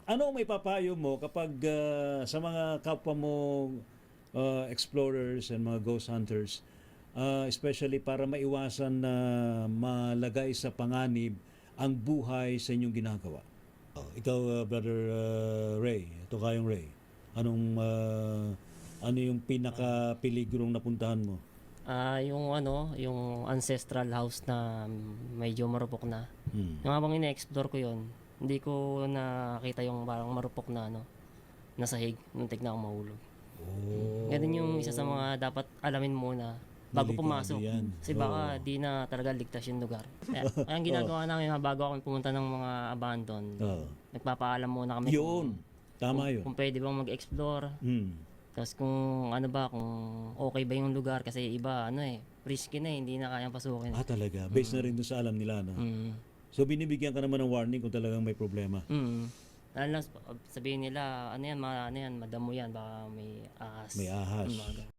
Ano ang may papayo mo kapag sa mga kapwa mo explorers and mga ghost hunters, especially para maiwasan na malagay sa panganib ang buhay sa inyong ginagawa? Ikaw, Brother Ray, ito kayong Ray. Ano yung pinaka-peligrong napuntahan mo? Yung yung ancestral house na medyo marupok na. Hmm. Yung habang ina-explore ko yon, hindi ko nakita yung parang marupok na na sahig nung tignan ako mahulog. Oh. Ganun yung isa sa mga dapat alamin muna bago Delikado pumasok. yan. Kasi baka di na talaga ligtas yung lugar. Kaya ang ginagawa namin bago kami pumunta ng mga abandon, Oo. nagpapaalam muna kami Yun. Tama yun. kung pwede bang mag-explore. Tapos kung kung okay ba yung lugar kasi iba risky na hindi na kayang pasukin. Talaga. Based na rin doon sa alam nila, no? Mm. So, binibigyan ka naman ng warning kung talagang may problema. Lalo lang sabihin nila, madamo yan, baka may ahas. May ahas. Mga ganun.